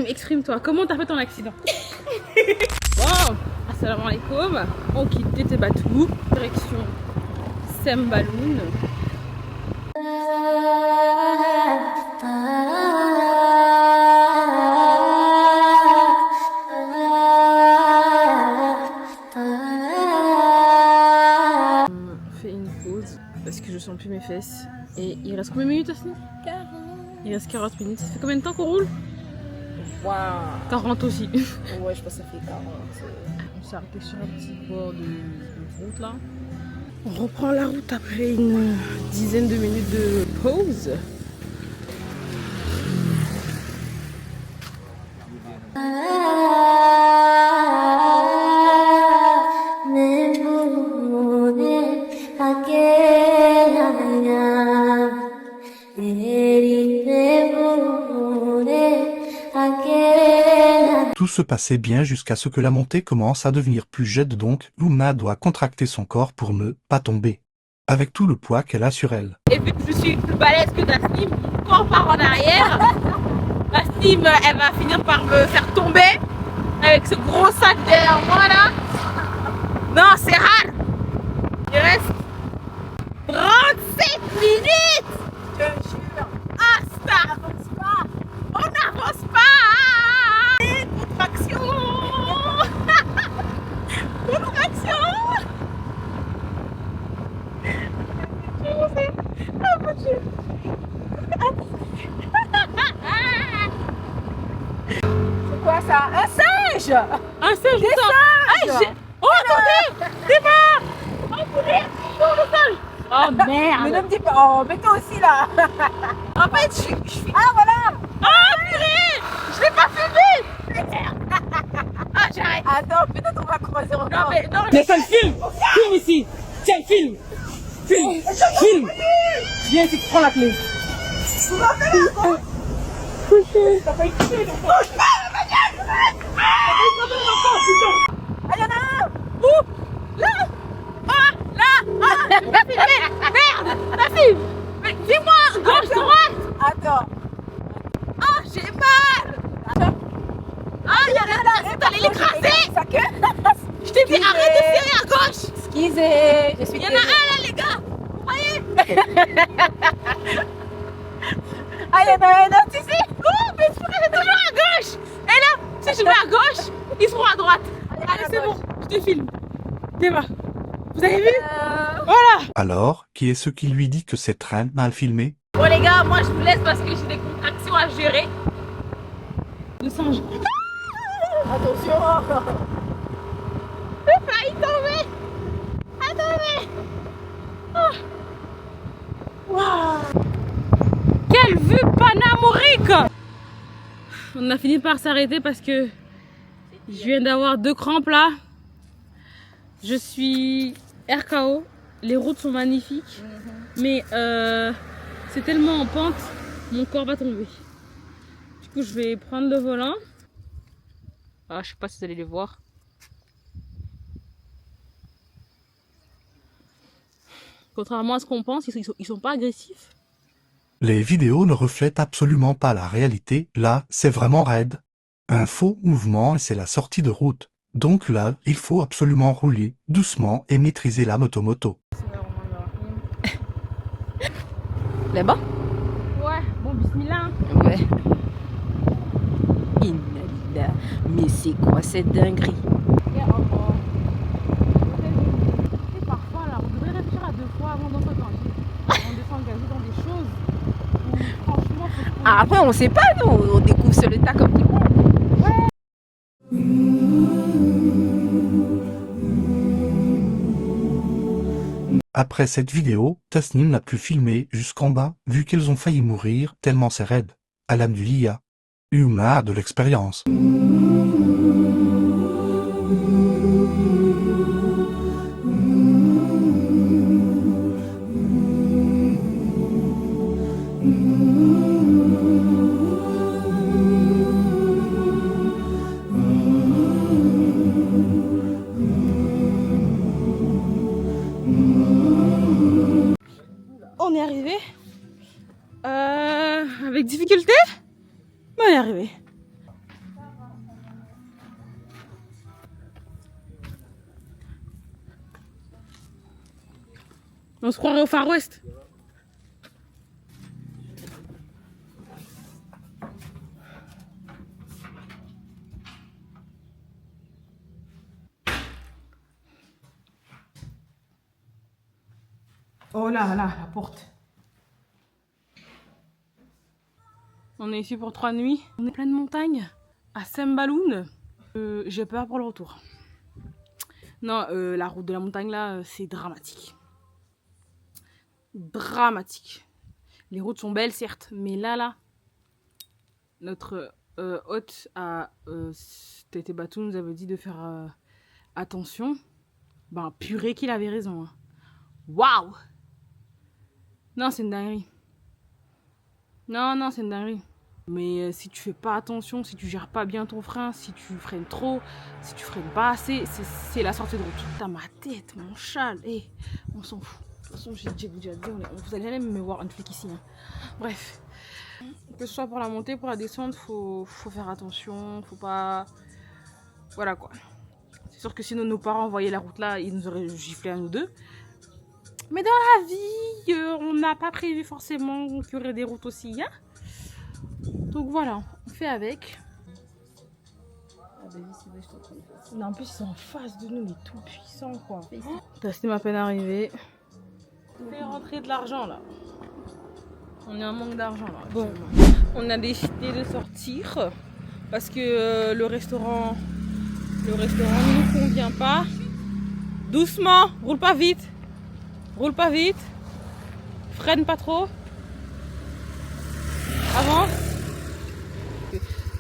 exprime-toi. Comment t'as fait ton accident? Wow, assalamu alaikum. On quitte Tetebatou, direction Sembaloun. Fait une pause parce que je sens plus mes fesses. Et il reste combien de minutes, Asni? 40. Il reste 40 minutes. Ça fait combien de temps qu'on roule? Waouh. 40 aussi. Ouais, je pense que ça fait 40. On s'est arrêté sur un petit bord de route là. On reprend la route après une dizaine de minutes de pause. Tout se passait bien jusqu'à ce que la montée commence à devenir plus jette, donc Luna doit contracter son corps pour ne pas tomber, avec tout le poids qu'elle a sur elle. Et vu que je suis plus balèze que Tasnim, mon corps part en arrière. Tasnim, elle va finir par me faire tomber avec ce gros sac derrière moi là. Non, c'est rare. Il reste 37 minutes. Je te jure. Ah, ça Avance pas. on n'avance pas. Contraction. Contraction. Ah mon Dieu. C'est quoi ça? Un singe. Un singe, Des ça. singes. Oh, attendez. Démarre. Oh, poulet. Oh, le singe. Oh, merde. Mais ne me dis pas. Oh, mais toi aussi là. En fait, je suis... Ah voilà. Oh, purée. Je l'ai pas filmé. Ah, j'arrête. Attends, peut-être on va croiser encore. Non, mais non. Descends, filme! Filme ici! Tiens, filme! Filme! Filme! Viens ici, prends la clé. Ah, il y en a un. Où? Là. Ah, là. Ah, t'as filmé. Merde. T'as filmé. Mais dis-moi, gauche, droite. Attends. Ah, j'ai mal. Ah, il y en a là. T'allais l'écraser. Sa queue. Je t'ai dit, arrête de tirer à gauche. Excusez, je suis Il y en a un là, les gars. Vous voyez? Ah, il y en a un autre ici. Oh, mais je est toujours à gauche. Et là, si je vais à gauche, ils seront à droite. Allez, c'est bon, je te filme. Démarre. Vous avez vu? Voilà. Alors, qui est ce qui lui dit que c'est très mal filmé? Bon les gars, moi je vous laisse parce que j'ai des contractions à gérer. Le singe. Attention. J'ai failli tomber. Attendez. Oh. Wow. Quelle vue panamorique. On a fini par s'arrêter parce que je viens d'avoir 2 crampes là. Je suis RKO. Les routes sont magnifiques. Mais c'est tellement en pente, mon corps va tomber. Du coup, je vais prendre le volant. Ah, je sais pas si vous allez les voir. Contrairement à ce qu'on pense, ils sont pas agressifs. Les vidéos ne reflètent absolument pas la réalité, là, c'est vraiment raide. Un faux mouvement et c'est la sortie de route. Donc là, il faut absolument rouler doucement et maîtriser la moto-moto. Là-bas? Ouais, bon, bismillah. Ouais. Inalila. Mais c'est quoi cette dinguerie? Et parfois, là, on devrait réfléchir à 2 fois avant d'engager. Avant de s'engager dans des choses où, franchement, faut... Ah, après, on sait pas, nous. On découvre sur le tas comme tout le monde. Après cette vidéo, Tasnim n'a plus filmé jusqu'en bas, vu qu'ils ont failli mourir tellement c'est raide. Alhamdoulilah. Luna a de l'expérience. On est arrivé avec difficulté, mais on est arrivé. On se croirait au Far West. Oh là là, la porte. On est ici pour 3 nuits. On est plein de montagnes à Sembaloun. J'ai peur pour le retour. Non, la route de la montagne là, c'est dramatique. Dramatique. Les routes sont belles certes, mais là, notre hôte à Tete Batou nous avait dit de faire attention. Ben purée qu'il avait raison. Hein. Waouh! Non, c'est une dinguerie. Non, c'est une dinguerie. Mais si tu fais pas attention, si tu gères pas bien ton frein, si tu freines trop, si tu freines pas assez, c'est la sortie de route. Putain, ma tête, mon châle, on s'en fout. De toute façon, j'ai déjà dit, vous allez jamais me voir un flic ici. Hein. Bref, que ce soit pour la montée, pour la descente, faut faire attention, faut pas... Voilà quoi. C'est sûr que sinon nos parents voyaient la route là, ils nous auraient giflé à nous deux. Mais dans la vie, on n'a pas prévu forcément qu'il y aurait des routes aussi. Hein. Donc voilà, on fait avec. Non, en plus, ils sont en face de nous, mais tout puissants quoi. Tassim m'a peine arrivé. On fait rentrer de l'argent là. On est en manque d'argent là. Bon, on a décidé de sortir parce que le restaurant ne nous convient pas. Doucement, roule pas vite. Roule pas vite. Freine pas trop. Avance.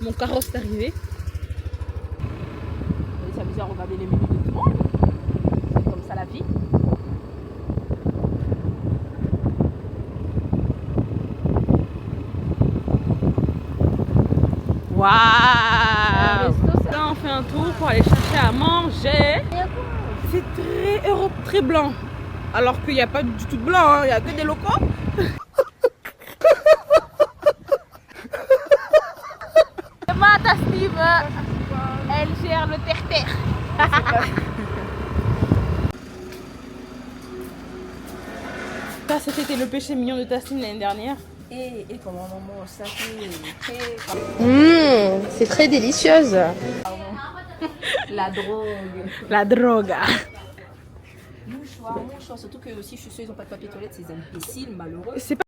Mon carrosse est arrivé. On s'amuse à regarder les menus de tout le monde. C'est comme ça la vie. Waouh! Là, on fait un tour pour aller chercher à manger. C'est très Europe, très blanc. Alors qu'il n'y a pas du tout de blanc, hein. Il n'y a que des locaux. Mata Steve, elle gère le terre-terre. Ça, c'était le péché mignon de Tassim l'année dernière. Et comment on mange ça? C'est très délicieuse. La drogue. La drogue. Mouchoir, surtout que si je suis sûre ils n'ont pas de papier toilette, ces imbéciles malheureux. C'est pas...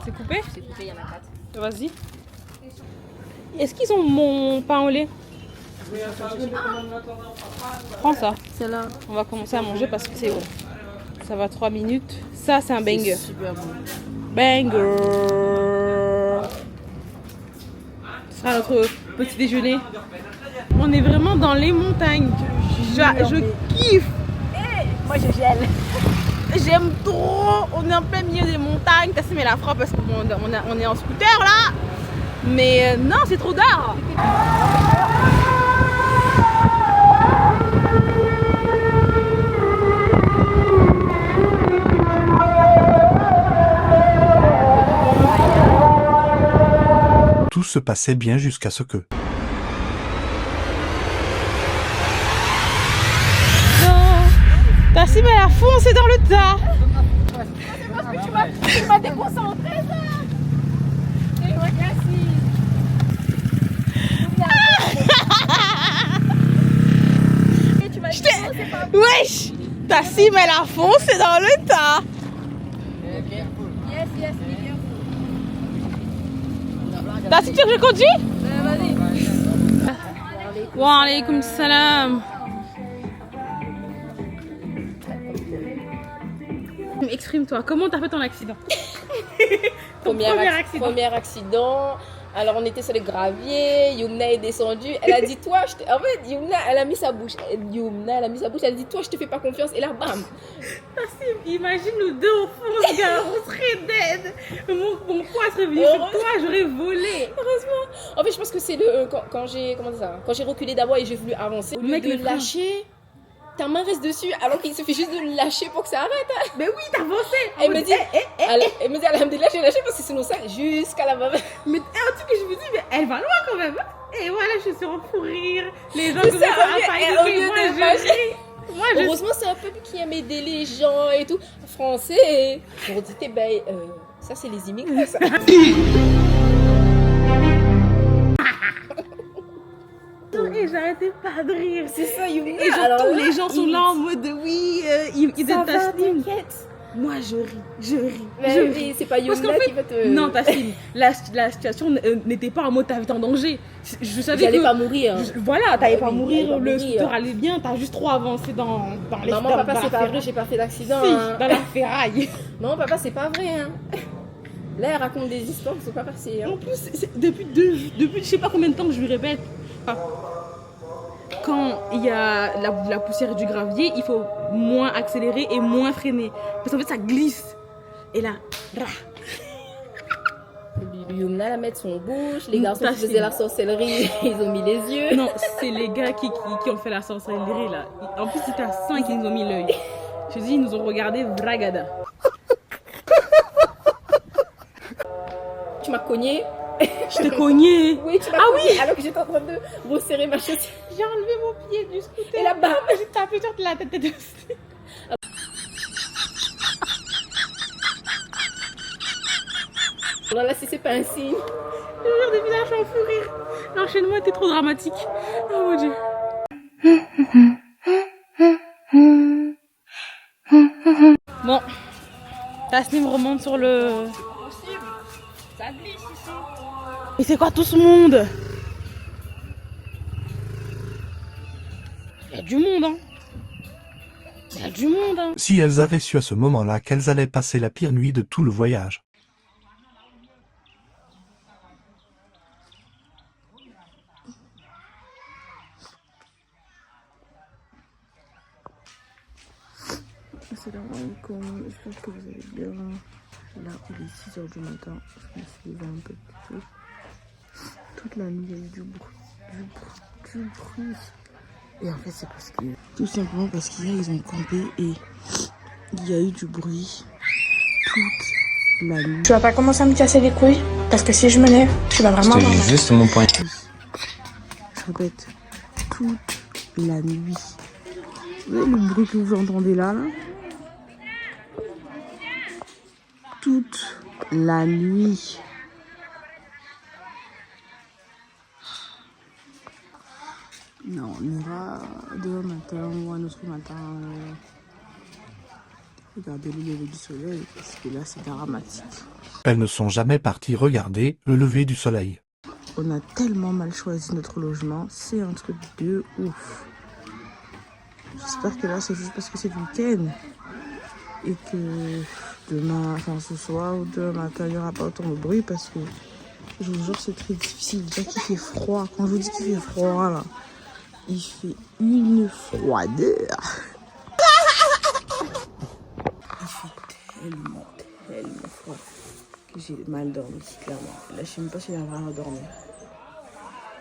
C'est coupé? C'est coupé, il y en a 4. Vas-y. Est-ce qu'ils ont mon pain au lait? Prends ça. C'est là. On va commencer à manger parce que c'est bon. Ça va 3 minutes. Ça, c'est un banger. Super bon. Banger. Ce sera notre petit déjeuner. On est vraiment dans les montagnes. Je kiffe. Moi je gèle. J'aime trop. On est en plein milieu des montagnes. Tassim met la frappe parce qu'on est en scooter là. Mais non, c'est trop d'art. Tout se passait bien jusqu'à ce que... Non, Tassim elle a foncé dans le tas. Tu m'as déconcentré ça. Et moi et tu m'as dit c'est pas bon. Wesh, Tassim elle a foncé dans le tas. Yes, be careful. Tassim, tu veux que je conduis? Vas-y. Wa alaykoum salam. Exprime-toi, comment t'as fait ton accident? Ton Premier accident. Alors on était sur les graviers, Yumna est descendue, elle a dit toi, en fait Yumna elle a mis sa bouche, elle a dit toi je te fais pas confiance et là bam. Tassim, imagine nous deux au fond, on serait dead. Mon poids serait venu sur toi, j'aurais volé. Heureusement. En fait je pense que c'est le quand j'ai reculé d'abord et j'ai voulu avancer. Au lieu Mec, de le frein. lâcher, ta main reste dessus alors qu'il suffit juste de le lâcher pour que ça arrête. Hein. Mais oui, t'as avancé. Elle me dit, elle me dit, alhamdoulilah, j'ai lâché parce que sinon ça, jusqu'à la main. Mais un truc que je me dis, mais elle va loin quand même. Et voilà, je suis en fou rire. Les gens C'est commencent ça, à et paniquer. au lieu Moi, de je lâcher. ris. Moi, je Heureusement, c'est un peuple qui aime aider les gens et tout. Français. On dit, ben, ça, c'est les immigrés, ça. Et j'arrêtais pas de rire. C'est ça, Yumi. Et genre, Alors tous là, les gens sont là en mode oui, ils Ça aident va, Tasnim. t'inquiète. Moi, je ris. Mais oui, c'est pas Parce Yumna qu'en fait, qui va te... non, Tasnim, la situation n'était pas en mode ta vie est en danger. Je savais J'allais que. pas mourir. Voilà, t'allais pas Oui, mourir, j'allais pas le mourir. scooter allait bien, t'as juste trop avancé dans les Maman, dans papa, la c'est pas ferraille. vrai, j'ai pas fait d'accident. Si, Hein. dans la ferraille. Non, papa, c'est pas vrai. Hein. Là, elle raconte des histoires qui sont pas passées. Hein. En plus, depuis je sais pas combien de temps que je lui répète. Quand il y a la poussière et du gravier, il faut moins accélérer et moins freiner. Parce qu'en fait, ça glisse. Et là, rah. Yumna la met son bouche, les garçons qui Tasnim. faisaient la sorcellerie, ils ont mis les yeux. Non, c'est les gars qui ont fait la sorcellerie là. En plus, c'était à 5 qu'ils nous ont mis l'œil. Je dis, ils nous ont regardé vragada. Tu m'as cogné. Je t'ai cogné. Oui, tu m'as Ah cogné alors que j'étais en train de resserrer ma chaussure. J'ai enlevé mon pied du scooter. Et là, bam. J'ai tapé sur la tête de Alors là, si c'est pas un signe. Le genre des visages en fou rire. L'enchaînement était trop dramatique. Oh mon dieu. Bon. Tasnim remonte sur le... Ça glisse ici. Mais c'est quoi tout ce monde? Il y a du monde, hein. Il y a du monde, hein. Si elles avaient su à ce moment-là qu'elles allaient passer la pire nuit de tout le voyage. Assalamu alaikum, j'espère que vous allez bien. Là, il est 6h du matin, je me suis levée un peu plus tôt. Toute la nuit, il y a eu du bruit. Et en fait, c'est parce que... Tout simplement parce qu'hier, ils ont campé et il y a eu du bruit toute la nuit. Tu vas pas commencer à me casser les couilles parce que si je me lève, tu vas vraiment avoir mal. Juste mon point. Je répète, toute la nuit. Vous voyez le bruit que vous entendez là? Toute la nuit. Non, on ira demain matin ou un autre matin regarder le lever du soleil parce que là c'est dramatique. Elles ne sont jamais parties regarder le lever du soleil. On a tellement mal choisi notre logement, c'est un truc de ouf. J'espère que là c'est juste parce que c'est le week-end et que demain, enfin ce soir ou demain matin, il n'y aura pas autant de bruit parce que je vous jure c'est très difficile. Déjà qu'il fait froid, quand je vous dis qu'il fait froid là, il fait une froideur. Il fait tellement froid que j'ai mal dormi, clairement. Là je sais même pas si j'arriverai à dormir.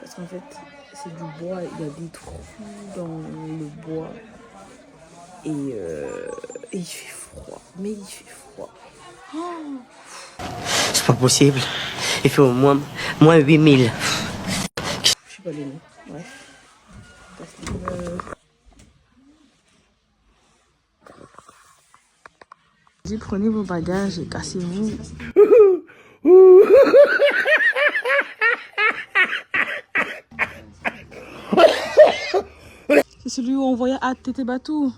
Parce qu'en fait, c'est du bois, il y a des trous dans le bois. Et il fait froid, mais il fait froid. C'est pas possible. Il fait au moins 8000. Je sais pas les mots, bref. Parce que, dis, prenez vos bagages et cassez-vous. C'est celui où on voyait à Tété Batou.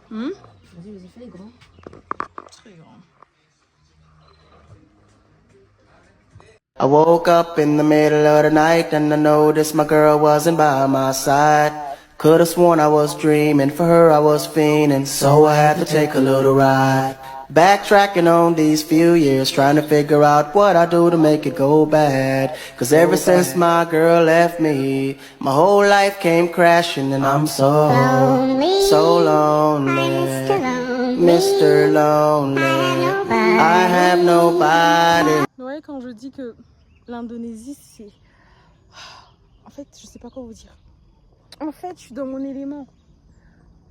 Vas-y, fais les grands. Très grand. I woke up in the middle of the night and I noticed my girl wasn't by my side. Could've sworn I was dreaming, for her I was fiending, so I had to take a little ride. Backtracking on these few years, trying to figure out what I do to make it go bad. Cause ever since my girl left me, my whole life came crashing and I'm so lonely, Mr. Lonely. I have nobody. Ouais, quand je dis que l'Indonésie, c'est... fait, je sais pas quoi vous dire. En fait, je suis dans mon élément.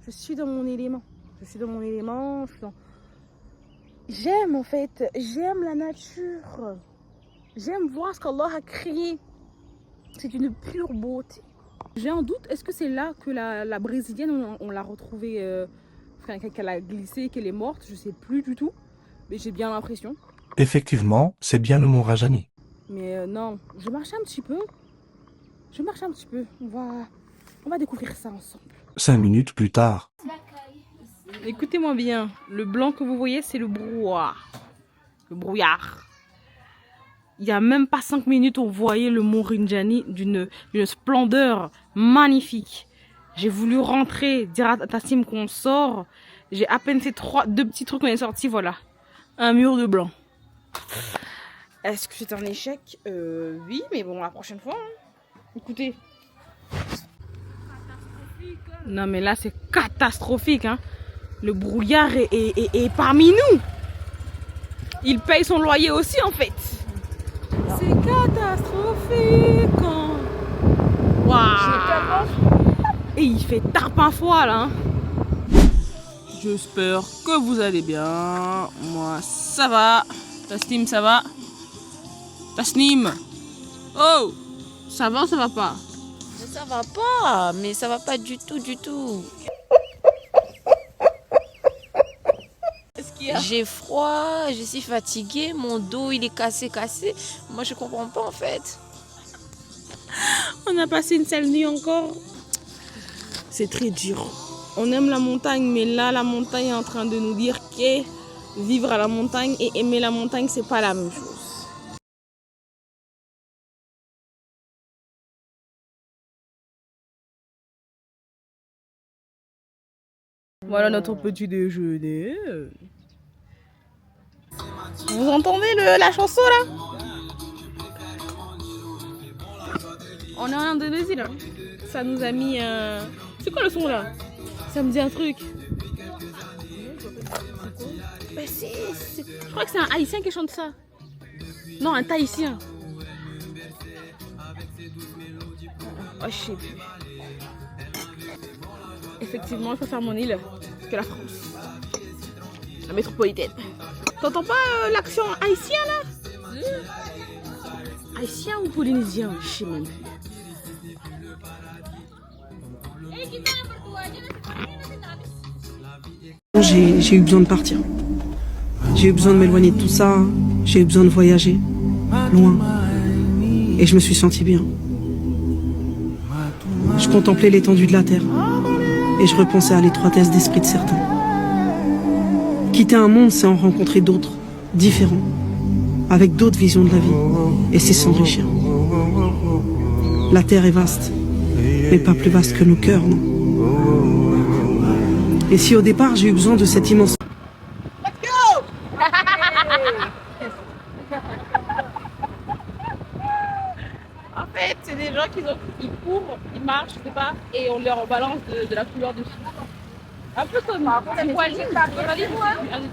Je suis dans mon élément. J'aime en fait, j'aime la nature. J'aime voir ce qu'Allah a créé. C'est une pure beauté. J'ai un doute, est-ce que c'est là que la brésilienne, on l'a retrouvée, qu'elle a glissé, qu'elle est morte? Je sais plus du tout, mais j'ai bien l'impression. Effectivement, c'est bien le mont Rajani. Mais non, je marche un petit peu. On va découvrir ça ensemble. 5 minutes plus tard. Écoutez-moi bien, le blanc que vous voyez, c'est le brouillard. Le brouillard. Il n'y a même pas 5 minutes, on voyait le mont Rinjani d'une splendeur magnifique. J'ai voulu rentrer, dire à Tassim qu'on sort. J'ai à peine fait deux petits trucs, on est sorti, voilà. Un mur de blanc. Est-ce que c'est un échec? Oui, mais bon, la prochaine fois. Hein. Écoutez. Non, mais là, c'est catastrophique. Hein. Le brouillard est parmi nous. Il paye son loyer aussi, en fait. C'est catastrophique. Waouh. Et il fait tarpin froid, là. Hein. J'espère que vous allez bien. Moi, ça va. Tasnim, ça va? Tasnim. Oh, ça va ou ça va pas? Ça va pas, mais ça va pas du tout, du tout. J'ai froid, je suis fatiguée, mon dos il est cassé. Moi je comprends pas en fait. On a passé une sale nuit encore. C'est très dur. On aime la montagne, mais là la montagne est en train de nous dire que vivre à la montagne et aimer la montagne, c'est pas la même chose. Voilà notre petit déjeuner. Vous entendez la chanson là? On est en Indonésie là. Ça nous a mis un... C'est quoi le son là? Ça me dit un truc. Bah, je crois que c'est un haïtien qui chante ça. Non, un tahitien. Oh, je sais plus. Effectivement, je préfère mon île que la France. La métropolitaine. T'entends pas l'accent haïtien là? Haïtien ou polynésien? Je sais même plus. J'ai eu besoin de partir. J'ai eu besoin de m'éloigner de tout ça. J'ai eu besoin de voyager. Loin. Et je me suis sentie bien. Je contemplais l'étendue de la terre. Et je repensais à l'étroitesse d'esprit de certains. Quitter un monde, c'est en rencontrer d'autres, différents, avec d'autres visions de la vie, et c'est s'enrichir. La terre est vaste, mais pas plus vaste que nos cœurs, non. Et si au départ j'ai eu besoin de cette immense... En fait, c'est des gens qui courent, ils marchent, je sais pas, et on leur balance de la couleur dessus. Un peu comme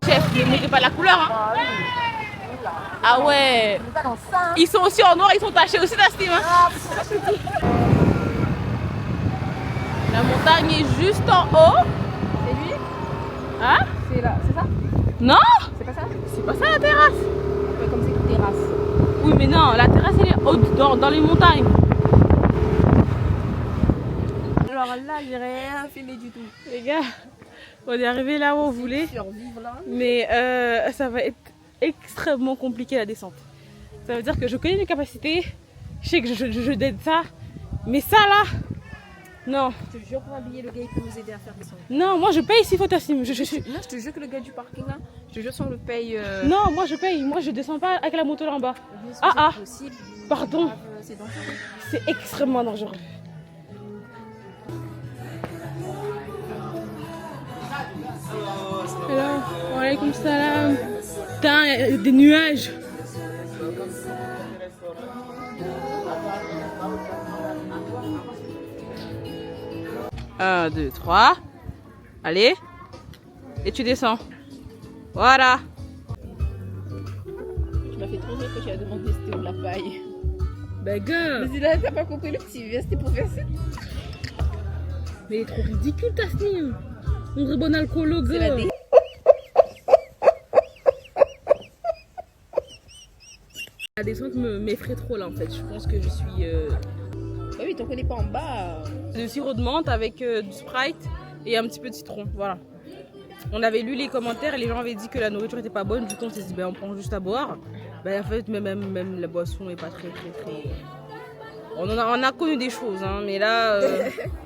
chef, ne mettez pas la couleur. Hein. Ah ouais. Ils sont aussi en noir, ils sont tachés aussi d'astime. Hein. La montagne est juste en haut. C'est lui? Hein? C'est ça? Non? C'est pas ça? C'est pas ça la terrasse. Ouais, comme c'est une terrasse. Oui mais non, la terrasse elle est haute dans les montagnes. Alors là, j'ai rien filmé du tout. Les gars, on est arrivé là où on voulait. Mais ça va être extrêmement compliqué la descente. Ça veut dire que je connais mes capacités. Je sais que je d'aide ça. Mais ça là, non. Je te jure, pour habiller le gars, il peut nous aider à faire descendre. Non, moi je paye s'il faut Tassim. Non, je te jure que le gars du parking là, je te jure si on le paye. Non, moi je paye. Moi je descends pas avec la moto là en bas. Possible. Pardon. C'est dangereux. C'est extrêmement dangereux. Alors, wa alaykoum salam. Putain, il y a des nuages. Un, 2, 3. Allez. Et tu descends. Voilà. Tu m'as fait trop rire que tu as demandé si c'était de la paille. Bah gars. Mais là, t'as pas compris le petit vest, c'était pour verser. Mais il est trop ridicule Tasnim. On dirait bon alcoolo C'est la gars. dé... La descente m'effraie trop là en fait. Je pense que je suis... Bah oui, t'en connais pas en bas. de sirop de menthe avec du Sprite et un petit peu de citron. Voilà. On avait lu les commentaires et les gens avaient dit que la nourriture était pas bonne. Du coup, on s'est dit, ben, on prend juste à boire. Ben, en fait, même la boisson est pas très. On a connu des choses, hein, mais là.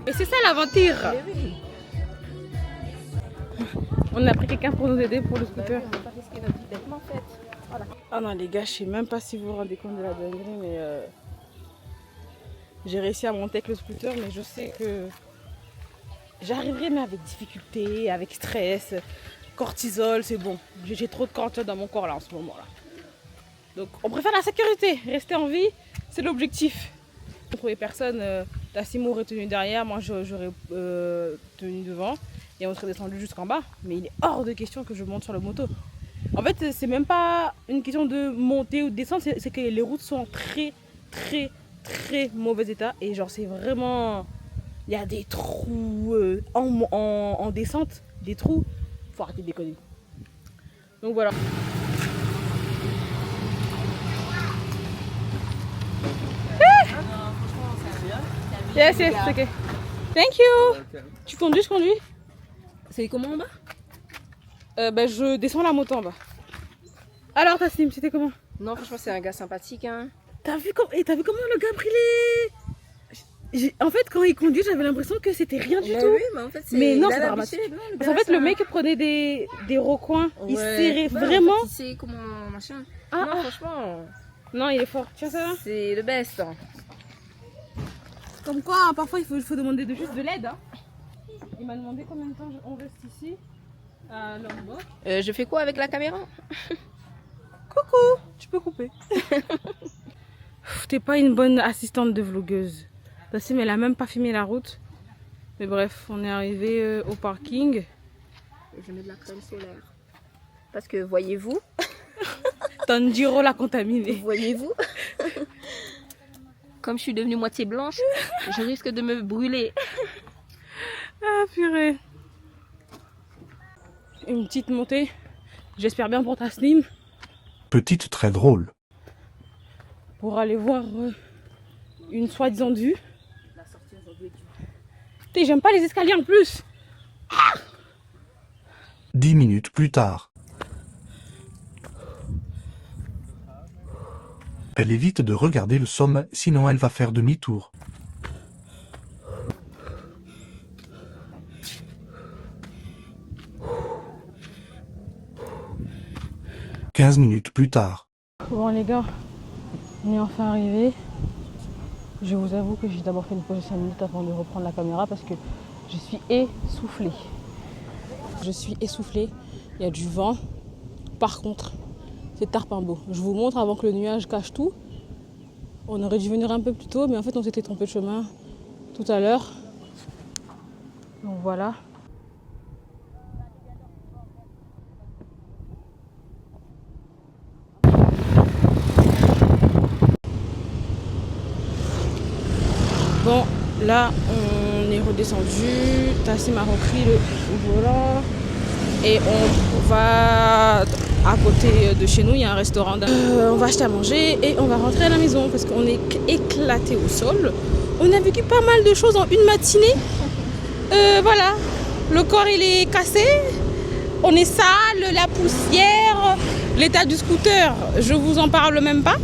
Mais c'est ça l'aventure! On a pris quelqu'un pour nous aider pour le scooter. On va pas risquer notre vie bêtement en fait. Voilà. Ah non, les gars, je sais même pas si vous vous rendez compte de la dinguerie, mais. J'ai réussi à monter avec le scooter, mais je sais que j'arriverai, mais avec difficulté, avec stress, cortisol, c'est bon. J'ai trop de cortisol dans mon corps là en ce moment là. Donc on préfère la sécurité, rester en vie, c'est l'objectif. On trouvait personne, Tassim aurait tenu derrière, moi j'aurais tenu devant et on serait descendu jusqu'en bas. Mais il est hors de question que je monte sur la moto. En fait, c'est même pas une question de monter ou de descendre, c'est que les routes sont très mauvais état et genre c'est vraiment il y a des trous en descente, des trous, faut arrêter de déconner. Donc voilà. Yes, ok. Thank you. Tu conduis, je conduis. C'est comment en bas? Ben je descends la moto en bas. Alors Tassim, c'était comment? Non, franchement, c'est un gars sympathique, hein. T'as vu comment le gars a pris les... En fait, quand il conduit, j'avais l'impression que c'était rien du tout. Oui, mais en fait, c'est... Mais non, c'est pas dramatique. Parce qu'en fait, le mec prenait des recoins. Ouais. Il serrait vraiment. En fait, il sait comment machin. Ah, non, franchement... Non, il est fort. Tiens ça. C'est le best. Hein. Comme quoi, parfois, il faut demander juste de l'aide. Hein. Il m'a demandé combien de temps on reste ici. À Lombok. Je fais quoi avec la caméra? Coucou, tu peux couper. T'es pas une bonne assistante de vlogueuse. Tassim, elle a même pas filmé la route. Mais bref, on est arrivé au parking. Je mets de la crème solaire. Parce que voyez-vous, Tanjiro l'a contaminé. voyez-vous, comme je suis devenue moitié blanche, je risque de me brûler. Ah purée. Une petite montée. J'espère bien pour Tasnim. Petite très drôle. Pour aller voir une soi-disant vue. J'aime pas les escaliers en plus. 10 minutes plus tard. Elle évite de regarder le sommet, sinon elle va faire demi-tour. « 15 minutes plus tard. Bon les gars, on est enfin arrivé. Je vous avoue que j'ai d'abord fait une pause de 5 minutes avant de reprendre la caméra parce que je suis essoufflée. Je suis essoufflée, il y a du vent. Par contre, c'est tarpin-beau. Je vous montre avant que le nuage cache tout. On aurait dû venir un peu plus tôt, mais en fait on s'était trompé de chemin tout à l'heure. Donc voilà. Bon, là, on est redescendu. Tassim a repris le volant. Et on va à côté de chez nous, il y a un restaurant. On va acheter à manger et on va rentrer à la maison parce qu'on est éclaté au sol. On a vécu pas mal de choses en une matinée. Voilà, le corps il est cassé. On est sale, la poussière, l'état du scooter, je vous en parle même pas.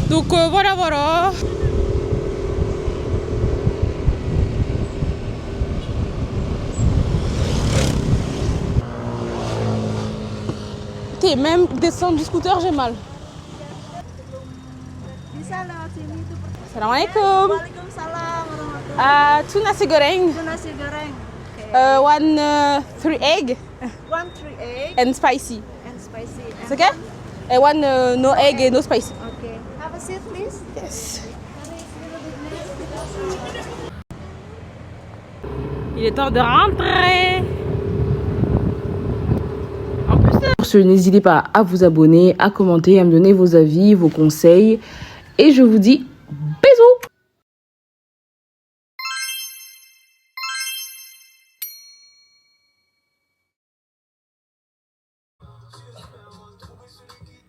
Donc voilà. Même descendre du scooter, j'ai mal. Assalamualaikum. Waalaikumsalam. Two nasi goreng. Nasi goreng. Okay. One 3 egg 1 3 egg and spicy. and spicy. It's okay? And one no egg and no spicy. Okay. Have a seat, please. Yes. Il est temps de rentrer. N'hésitez pas à vous abonner, à commenter, à me donner vos avis, vos conseils. et je vous dis bisous.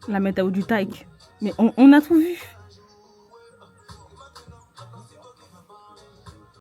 La météo du taille. Mais on a tout vu.